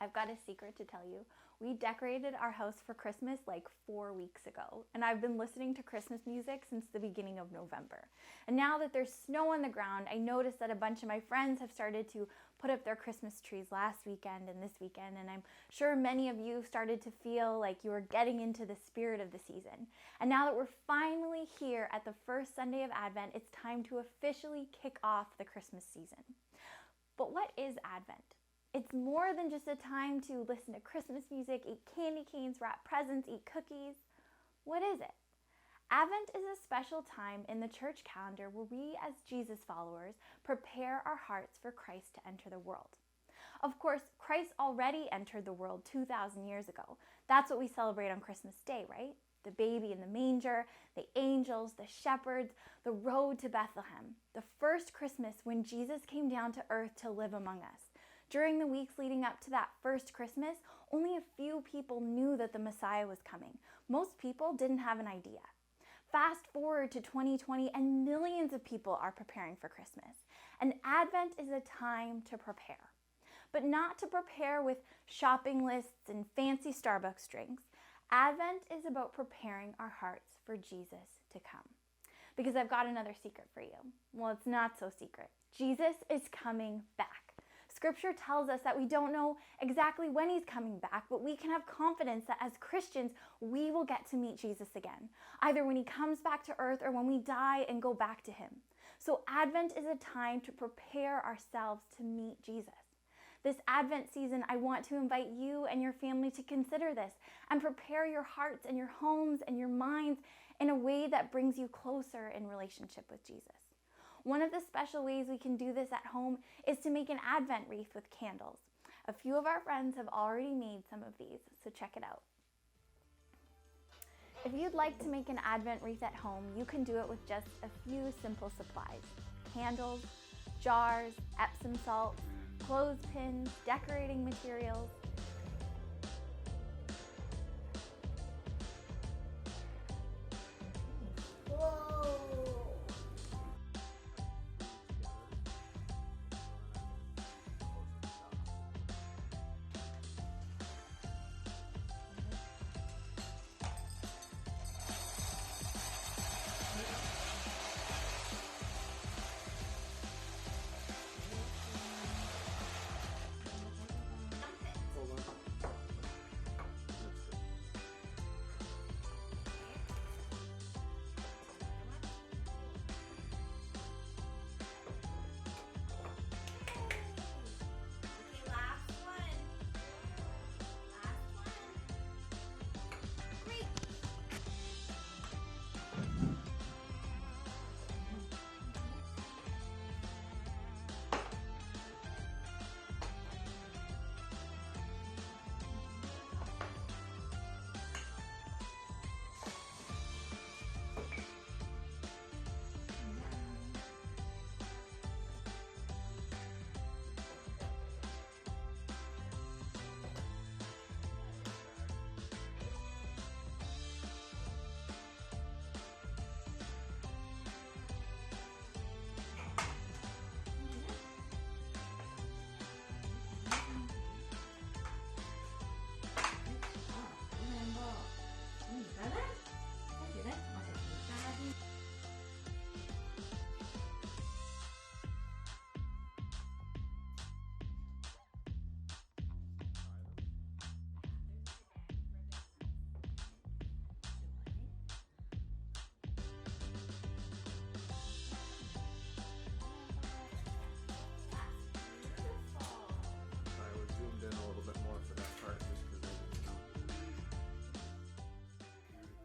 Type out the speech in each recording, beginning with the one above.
I've got a secret to tell you. We decorated our house for Christmas like 4 weeks ago, and I've been listening to Christmas music since the beginning of November. And now that there's snow on the ground, I noticed that a bunch of my friends have started to put up their Christmas trees last weekend and this weekend, and I'm sure many of you started to feel like you were getting into the spirit of the season. And now that we're finally here at the first Sunday of Advent, it's time to officially kick off the Christmas season. But what is Advent? It's more than just a time to listen to Christmas music, eat candy canes, wrap presents, eat cookies. What is it? Advent is a special time in the church calendar where we as Jesus followers prepare our hearts for Christ to enter the world. Of course, Christ already entered the world 2,000 years ago. That's what we celebrate on Christmas Day, right? The baby in the manger, the angels, the shepherds, the road to Bethlehem. The first Christmas when Jesus came down to earth to live among us. During the weeks leading up to that first Christmas, only a few people knew that the Messiah was coming. Most people didn't have an idea. Fast forward to 2020 and millions of people are preparing for Christmas. And Advent is a time to prepare. But not to prepare with shopping lists and fancy Starbucks drinks. Advent is about preparing our hearts for Jesus to come. Because I've got another secret for you. Well, it's not so secret. Jesus is coming back. Scripture tells us that we don't know exactly when he's coming back, but we can have confidence that as Christians, we will get to meet Jesus again, either when he comes back to earth or when we die and go back to him. So Advent is a time to prepare ourselves to meet Jesus. This Advent season, I want to invite you and your family to consider this and prepare your hearts and your homes and your minds in a way that brings you closer in relationship with Jesus. One of the special ways we can do this at home is to make an Advent wreath with candles. A few of our friends have already made some of these, so check it out. If you'd like to make an Advent wreath at home, you can do it with just a few simple supplies. Candles, jars, Epsom salt, clothespins, decorating materials. Whoa!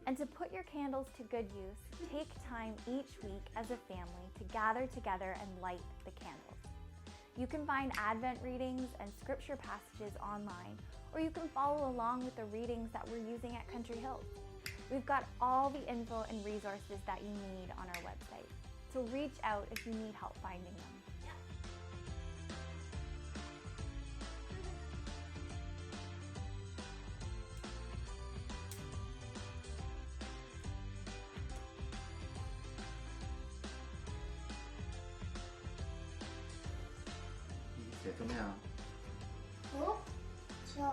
And to put your candles to good use, take time each week as a family to gather together and light the candles. You can find Advent readings and scripture passages online, or you can follow along with the readings that we're using at Country Hills. We've got all the info and resources that you need on our website, so reach out if you need help finding them. 네, 怎么样？哦， joy,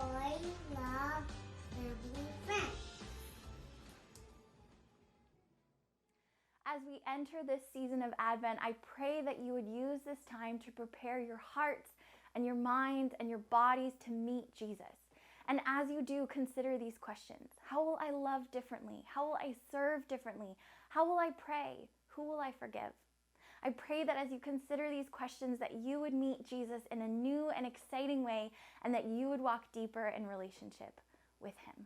love, family, friends. As we enter this season of Advent, I pray that you would use this time to prepare your hearts and your minds and your bodies to meet Jesus. And as you do, consider these questions. How will I love differently? How will I serve differently? How will I pray? Who will I forgive? I pray that as you consider these questions, that you would meet Jesus in a new and exciting way, and that you would walk deeper in relationship with him.